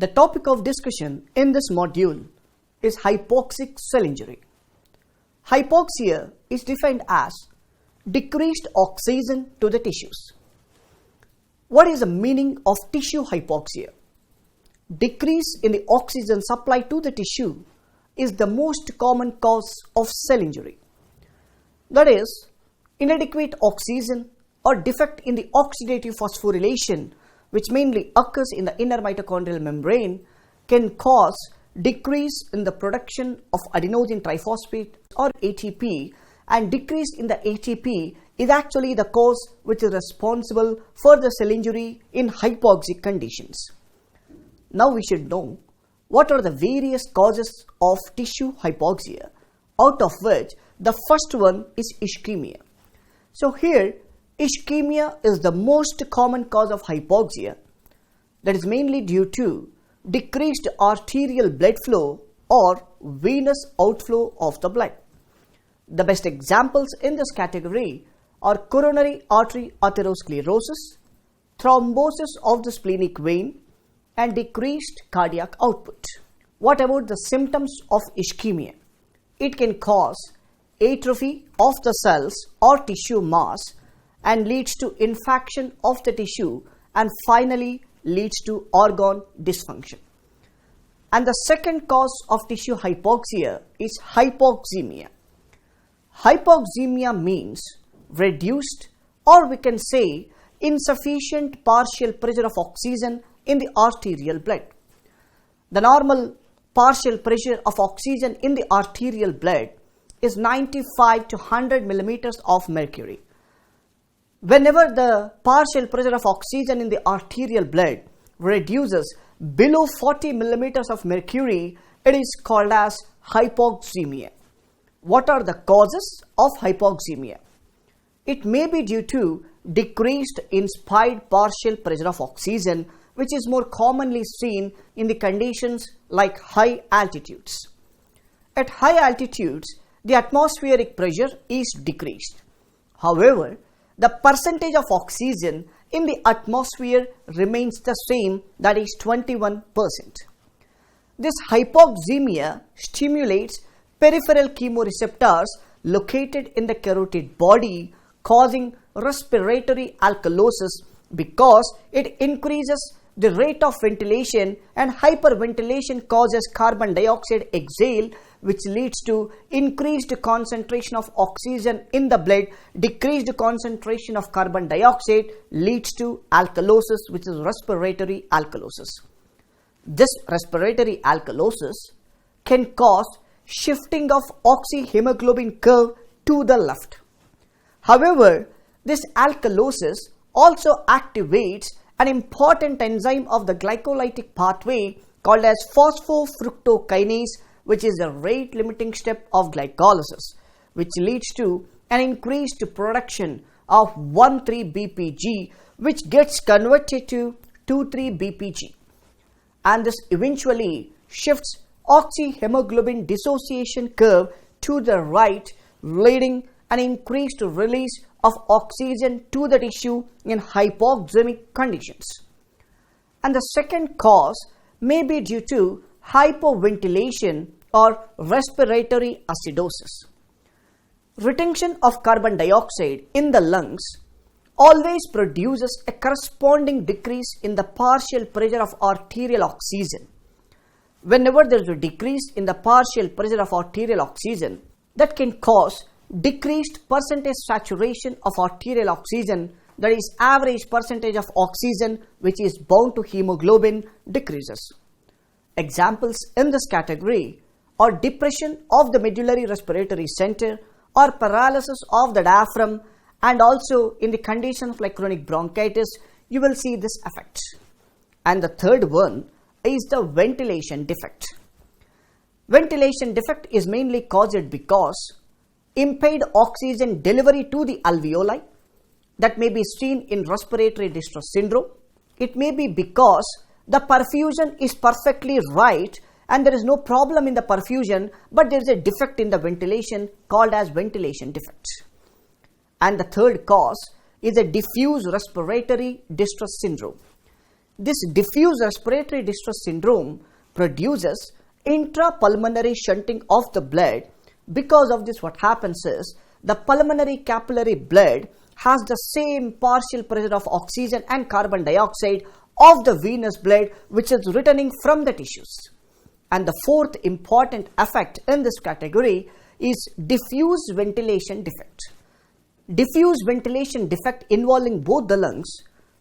The topic of discussion in this module is hypoxic cell injury. Hypoxia is defined as decreased oxygen to the tissues. What is the meaning of tissue hypoxia? Decrease in the oxygen supply to the tissue is the most common cause of cell injury. That is, inadequate oxygen or defect in the oxidative phosphorylation, which mainly occurs in the inner mitochondrial membrane, can cause decrease in the production of adenosine triphosphate or ATP, and decrease in the ATP is actually the cause which is responsible for the cell injury in hypoxic conditions. Now we should know what are the various causes of tissue hypoxia, out of which the first one is ischemia. So here, ischemia is the most common cause of hypoxia, that is mainly due to decreased arterial blood flow or venous outflow of the blood. The best examples in this category are coronary artery atherosclerosis, thrombosis of the splenic vein, and decreased cardiac output. What about the symptoms of ischemia? It can cause atrophy of the cells or tissue mass and leads to infarction of the tissue and finally leads to organ dysfunction. And the second cause of tissue hypoxia is hypoxemia. Hypoxemia means reduced, or we can say insufficient partial pressure of oxygen in the arterial blood. The normal partial pressure of oxygen in the arterial blood is 95 to 100 millimeters of mercury. Whenever the partial pressure of oxygen in the arterial blood reduces below 40 millimeters of mercury, it is called as hypoxemia. What are the causes of hypoxemia? It may be due to decreased inspired partial pressure of oxygen, which is more commonly seen in the conditions like high altitudes. At high altitudes, the atmospheric pressure is decreased. However, the percentage of oxygen in the atmosphere remains the same, that is 21%. This hypoxemia stimulates peripheral chemoreceptors located in the carotid body, causing respiratory alkalosis because it increases the rate of ventilation, and hyperventilation causes carbon dioxide exhale, which leads to increased concentration of oxygen in the blood. Decreased concentration of carbon dioxide leads to alkalosis, which is respiratory alkalosis. This respiratory alkalosis can cause shifting of 𝐒𝐮𝐬𝐫𝐞 curve to the left. However, this alkalosis also activates an important enzyme of the glycolytic pathway called as phosphofructokinase, which is a rate limiting step of glycolysis, which leads to an increased production of 1,3-BPG, which gets converted to 2,3-BPG. And this eventually shifts oxyhemoglobin dissociation curve to the right, leading an increased release of oxygen to the tissue in hypoxemic conditions. And the second cause may be due to hypoventilation or respiratory acidosis. Retention of carbon dioxide in the lungs always produces a corresponding decrease in the partial pressure of arterial oxygen. Whenever there is a decrease in the partial pressure of arterial oxygen, that can cause decreased percentage saturation of arterial oxygen, that is average percentage of oxygen which is bound to hemoglobin decreases. Examples in this category are depression of the medullary respiratory center or paralysis of the diaphragm, and also in the conditions like chronic bronchitis, you will see this effect. And the third one is the ventilation defect. Ventilation defect is mainly caused because impaired oxygen delivery to the alveoli, that may be seen in respiratory distress syndrome. It may be because the perfusion is perfectly right and there is no problem in the perfusion, but there is a defect in the ventilation called as ventilation defect. And the third cause is a diffuse respiratory distress syndrome. this diffuse respiratory distress syndrome produces intrapulmonary shunting of the blood. Because of this, what happens is the pulmonary capillary blood has the same partial pressure of oxygen and carbon dioxide of the venous blood which is returning from the tissues. And the fourth important effect in this category is diffuse ventilation defect. Diffuse ventilation defect involving both the lungs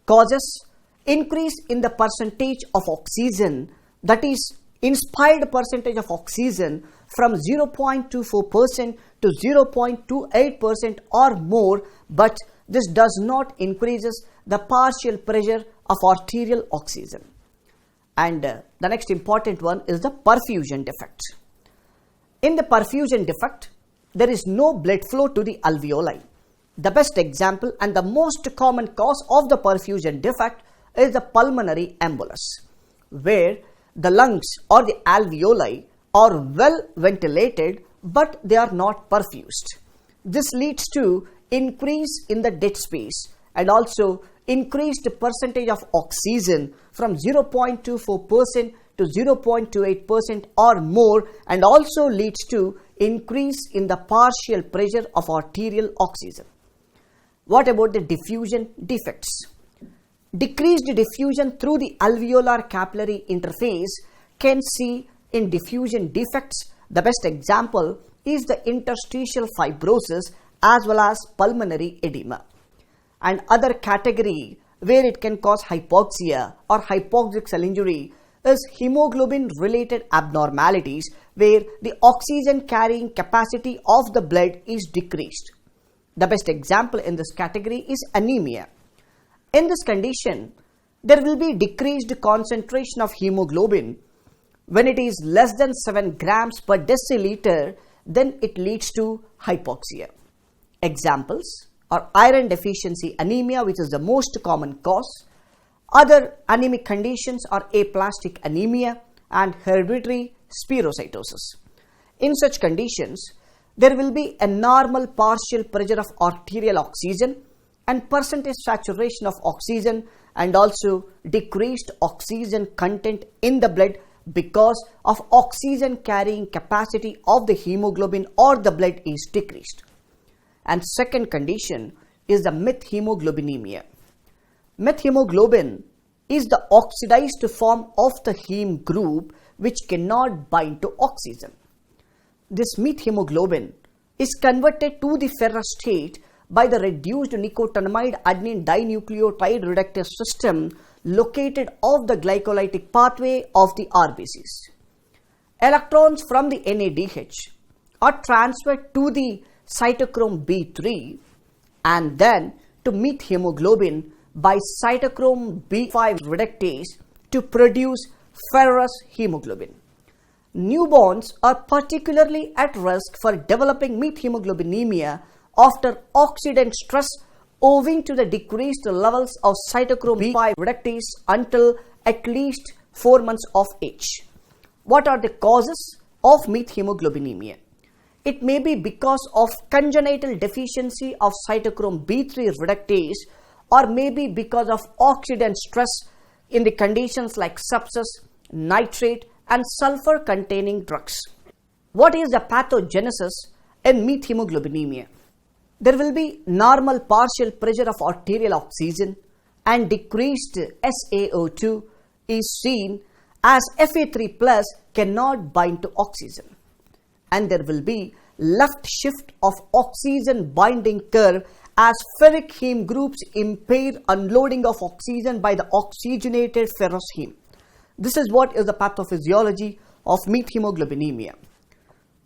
causes increase in the percentage of oxygen, that is inspired percentage of oxygen, from 0.24% to 0.28% or more, but this does not increases the partial pressure of arterial oxygen. And the next important one is the perfusion defect. In the perfusion defect, there is no blood flow to the alveoli. The best example and the most common cause of the perfusion defect is the pulmonary embolus, where the lungs or the alveoli are well ventilated but they are not perfused. This leads to increase in the dead space and also increased percentage of oxygen from 0.24% to 0.28% or more, and also leads to increase in the partial pressure of arterial oxygen. What about the diffusion defects? Decreased diffusion through the alveolar capillary interface can see in diffusion defects. The best example is the interstitial fibrosis as well as pulmonary edema. And other category where it can cause hypoxia or hypoxic cell injury is hemoglobin related abnormalities, where the oxygen carrying capacity of the blood is decreased. The best example in this category is anemia. In this condition, there will be decreased concentration of hemoglobin. When it is less than 7 grams per deciliter, then it leads to hypoxia. Examples are iron deficiency anemia, which is the most common cause. Other anemic conditions are aplastic anemia and hereditary spherocytosis. In such conditions, there will be a normal partial pressure of arterial oxygen and percentage saturation of oxygen, and also decreased oxygen content in the blood because of oxygen carrying capacity of the hemoglobin or the blood is decreased. And second condition is the methemoglobinemia. Methemoglobin is the oxidized form of the heme group which cannot bind to oxygen. This methemoglobin is converted to the ferrous state by the reduced nicotinamide adenine dinucleotide reductase system located off the glycolytic pathway of the RBCs. Electrons from the NADH are transferred to the cytochrome B3 and then to methemoglobin by cytochrome B5 reductase to produce ferrous hemoglobin. Newborns are particularly at risk for developing methemoglobinemia after oxidant stress owing to the decreased levels of cytochrome B5 reductase until at least 4 months of age. What are the causes of methemoglobinemia? It may be because of congenital deficiency of cytochrome B3 reductase, or maybe because of oxidant stress in the conditions like sepsis, nitrate and sulfur containing drugs. What is the pathogenesis in methemoglobinemia? There will be normal partial pressure of arterial oxygen and decreased SaO2 is seen as Fa3 plus cannot bind to oxygen. And there will be left shift of oxygen binding curve as ferric heme groups impair unloading of oxygen by the oxygenated ferrous heme. This is what is the pathophysiology of methemoglobinemia.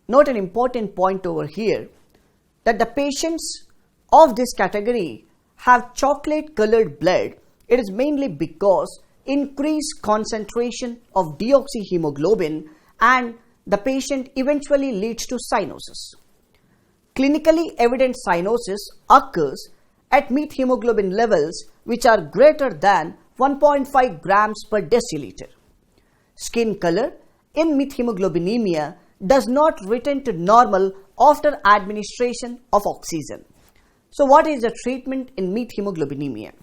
Note an important point over here, that the patients of this category have chocolate colored blood. It is mainly because increased concentration of deoxyhemoglobin, and the patient eventually leads to cyanosis. Clinically evident cyanosis occurs at methemoglobin levels which are greater than 1.5 grams per deciliter. Skin color in methemoglobinemia does not return to normal after administration of oxygen. So what is the treatment in methemoglobinemia?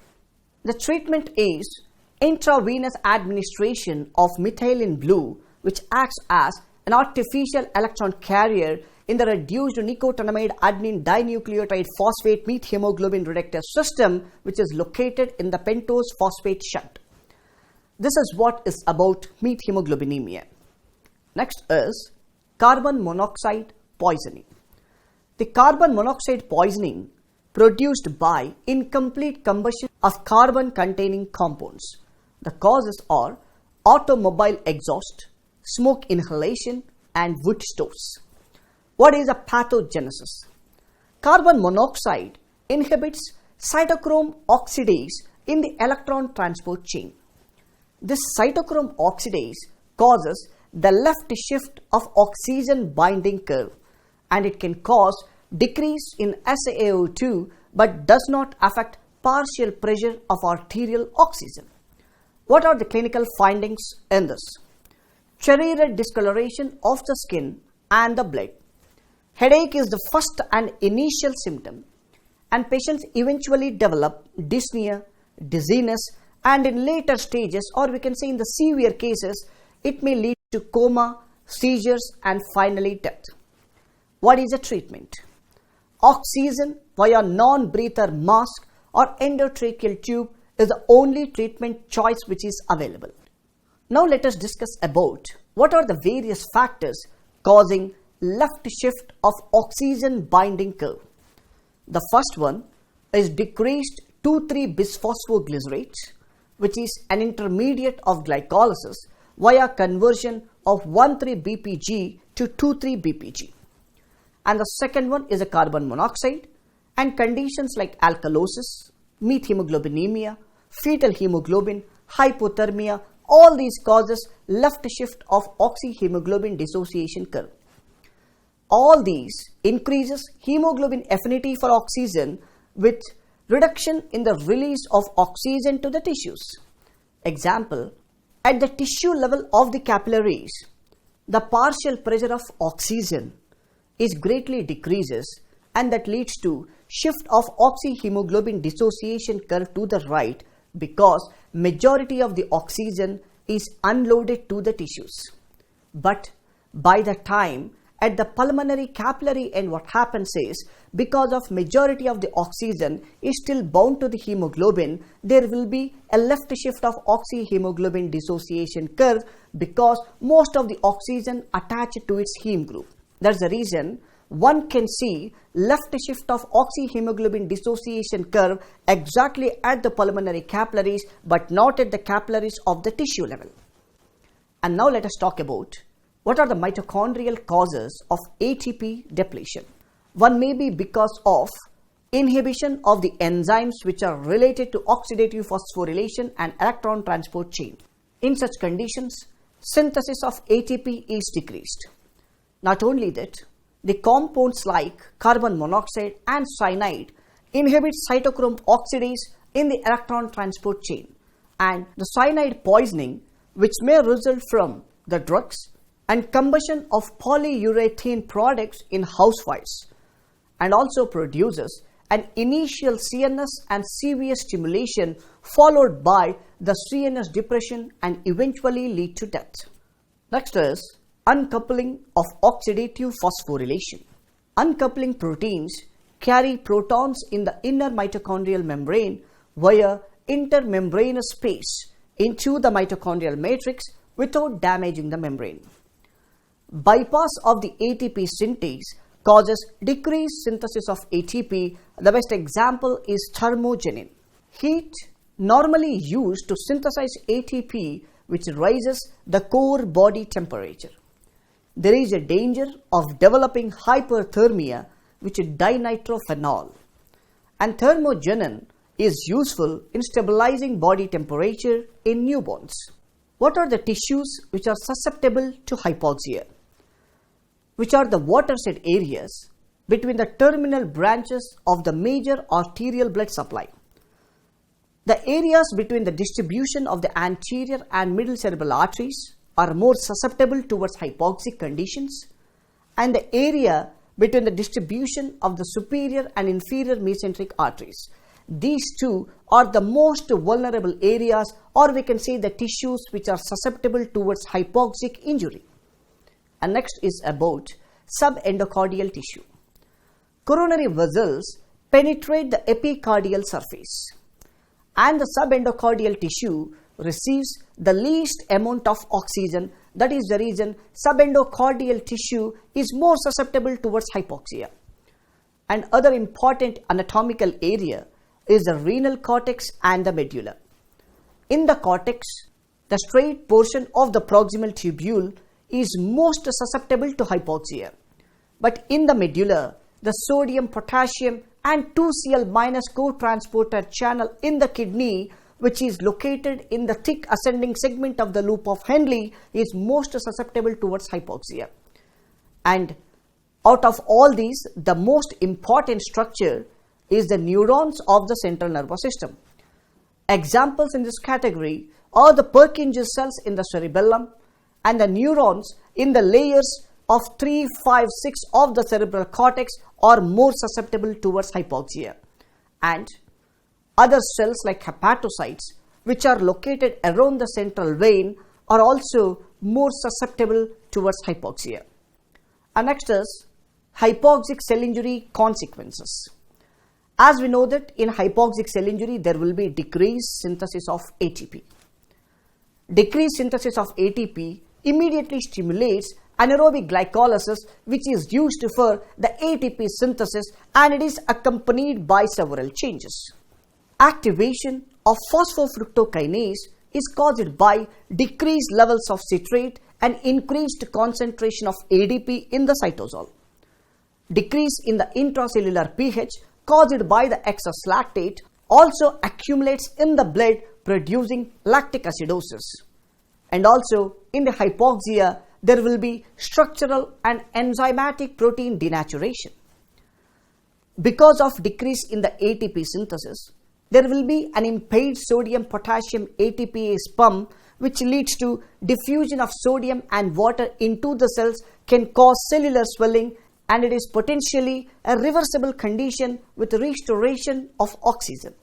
The treatment is intravenous administration of methylene blue, which acts as an artificial electron carrier in the reduced nicotinamide adenine dinucleotide phosphate methemoglobin reductase system, which is located in the pentose phosphate shunt. This is what is about methemoglobinemia. Next is carbon monoxide poisoning. The carbon monoxide poisoning produced by incomplete combustion of carbon containing compounds. The causes are automobile exhaust, smoke inhalation, and wood stoves. What is a pathogenesis? Carbon monoxide inhibits cytochrome oxidase in the electron transport chain. This cytochrome oxidase causes the left shift of oxygen binding curve, and it can cause decrease in SaO2 but does not affect partial pressure of arterial oxygen. What are the clinical findings in this? Cherry red discoloration of the skin and the blood. Headache is the first and initial symptom, and patients eventually develop dyspnea, dizziness, and in later stages, or we can say in the severe cases, it may lead to coma, seizures, and finally death. What is the treatment? Oxygen via non-breather mask or endotracheal tube is the only treatment choice which is available. Now let us discuss about what are the various factors causing left shift of oxygen binding curve. The first one is decreased 2,3-bisphosphoglycerate, which is an intermediate of glycolysis via conversion of 1,3-BPG to 2,3-BPG. And the second one is a carbon monoxide, and conditions like alkalosis, methemoglobinemia, fetal hemoglobin, hypothermia, all these causes left shift of oxyhemoglobin dissociation curve. All these increases hemoglobin affinity for oxygen with reduction in the release of oxygen to the tissues. Example, at the tissue level of the capillaries, the partial pressure of oxygen is greatly decreases, and that leads to shift of oxyhemoglobin dissociation curve to the right because majority of the oxygen is unloaded to the tissues. But by the time at the pulmonary capillary end, what happens is, because of majority of the oxygen is still bound to the hemoglobin, there will be a left shift of oxyhemoglobin dissociation curve because most of the oxygen attached to its heme group. That's the reason one can see left shift of oxyhemoglobin dissociation curve exactly at the pulmonary capillaries but not at the capillaries of the tissue level. And now let us talk about what are the mitochondrial causes of ATP depletion. One may be because of inhibition of the enzymes which are related to oxidative phosphorylation and electron transport chain. In such conditions, synthesis of ATP is decreased. Not only that, the compounds like carbon monoxide and cyanide inhibit cytochrome oxidase in the electron transport chain, and the cyanide poisoning, which may result from the drugs and combustion of polyurethane products in housefires, and also produces an initial CNS and CV stimulation followed by the CNS depression and eventually lead to death. Next is uncoupling of oxidative phosphorylation. Uncoupling proteins carry protons in the inner mitochondrial membrane via intermembranous space into the mitochondrial matrix without damaging the membrane. Bypass of the ATP synthase causes decreased synthesis of ATP. The best example is thermogenin. Heat normally used to synthesize ATP, which raises the core body temperature. There is a danger of developing hyperthermia, which is dinitrophenol. And thermogenin is useful in stabilizing body temperature in newborns. What are the tissues which are susceptible to hypoxia? Which are the watershed areas between the terminal branches of the major arterial blood supply. The areas between the distribution of the anterior and middle cerebral arteries are more susceptible towards hypoxic conditions, and the area between the distribution of the superior and inferior mesenteric arteries. these two are the most vulnerable areas, or we can say the tissues which are susceptible towards hypoxic injury. And next is about subendocardial tissue. Coronary vessels penetrate the epicardial surface, and the subendocardial tissue receives the least amount of oxygen. That is the reason subendocardial tissue is more susceptible towards hypoxia. And other important anatomical area is the renal cortex and the medulla. In the cortex, the straight portion of the proximal tubule is most susceptible to hypoxia. But in the medulla, the sodium, potassium and 2Cl- co-transporter channel in the kidney, which is located in the thick ascending segment of the loop of Henle, is most susceptible towards hypoxia. And out of all these, the most important structure is the neurons of the central nervous system. Examples in this category are the Purkinje cells in the cerebellum and the neurons in the layers of 3, 5, 6 of the cerebral cortex are more susceptible towards hypoxia. And other cells like hepatocytes, which are located around the central vein, are also more susceptible towards hypoxia. And next is hypoxic cell injury consequences. As we know that in hypoxic cell injury, there will be decreased synthesis of ATP. Decreased synthesis of ATP immediately stimulates anaerobic glycolysis, which is used for the ATP synthesis, and it is accompanied by several changes. Activation of phosphofructokinase is caused by decreased levels of citrate and increased concentration of ADP in the cytosol. Decrease in the intracellular pH caused by the excess lactate also accumulates in the blood, producing lactic acidosis. And also in the hypoxia, there will be structural and enzymatic protein denaturation. Because of decrease in the ATP synthesis, there will be an impaired sodium potassium ATPase pump, which leads to diffusion of sodium and water into the cells, can cause cellular swelling, and it is potentially a reversible condition with restoration of oxygen.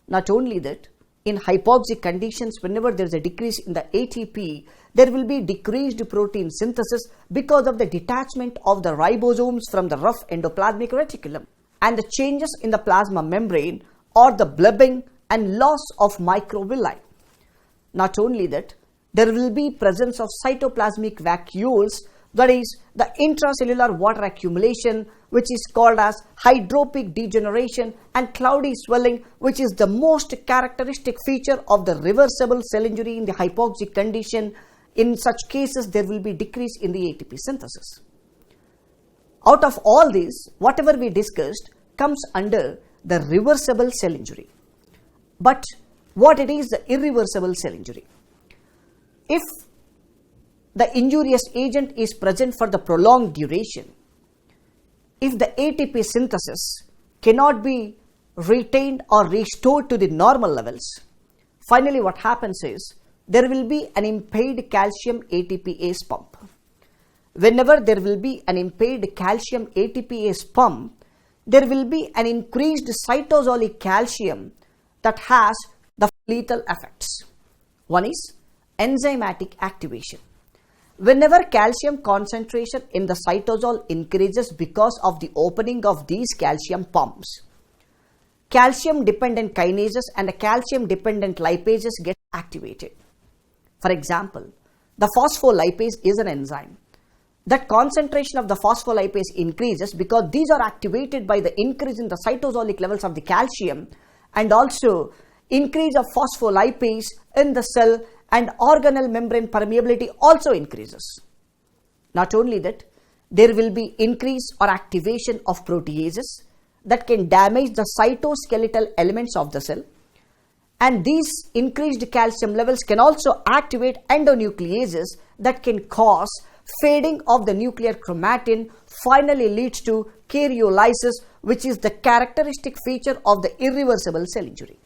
Not only that, in hypoxic conditions, whenever there is a decrease in the ATP, there will be decreased protein synthesis because of the detachment of the ribosomes from the rough endoplasmic reticulum, and the changes in the plasma membrane or the blubbing and loss of microvilli. Not only that, there will be presence of cytoplasmic vacuoles, that is the intracellular water accumulation, which is called as hydropic degeneration, and cloudy swelling, which is the most characteristic feature of the reversible cell injury in the hypoxic condition. In such cases, there will be decrease in the ATP synthesis. Out of all these, whatever we discussed comes under the reversible cell injury. But what it is the irreversible cell injury? If the injurious agent is present for the prolonged duration, if the ATP synthesis cannot be retained or restored to the normal levels, finally what happens is there will be an impaired calcium ATPase pump. Whenever there will be an impaired calcium ATPase pump, there will be an increased cytosolic calcium that has the lethal effects. One is enzymatic activation. Whenever calcium concentration in the cytosol increases because of the opening of these calcium pumps, calcium dependent kinases and the calcium dependent lipases get activated. For example, the phospholipase is an enzyme. That concentration of the phospholipase increases because these are activated by the increase in the cytosolic levels of the calcium, and also increase of phospholipase in the cell, and organelle membrane permeability also increases. Not only that, there will be increase or activation of proteases that can damage the cytoskeletal elements of the cell, and these increased calcium levels can also activate endonucleases that can cause fading of the nuclear chromatin, finally leads to karyolysis, which is the characteristic feature of the irreversible cell injury.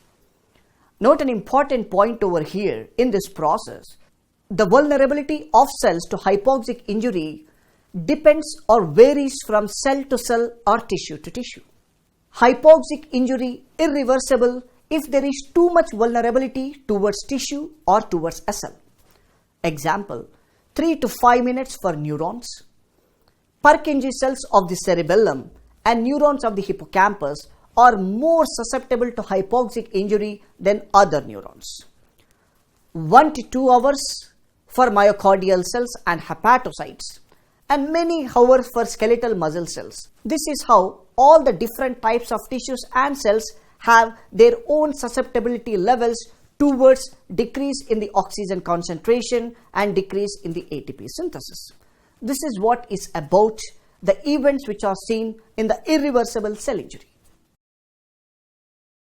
Note an important point over here in this process. The vulnerability of cells to hypoxic injury depends or varies from cell to cell or tissue to tissue. Hypoxic injury irreversible if there is too much vulnerability towards tissue or towards a cell. Example, 3 to 5 minutes for neurons. Purkinje cells of the cerebellum and neurons of the hippocampus are more susceptible to hypoxic injury than other neurons. 1 to 2 hours for myocardial cells and hepatocytes, and many hours for skeletal muscle cells. This is how all the different types of tissues and cells have their own susceptibility levels towards decrease in the oxygen concentration and decrease in the ATP synthesis. This is what is about the events which are seen in the irreversible cell injury.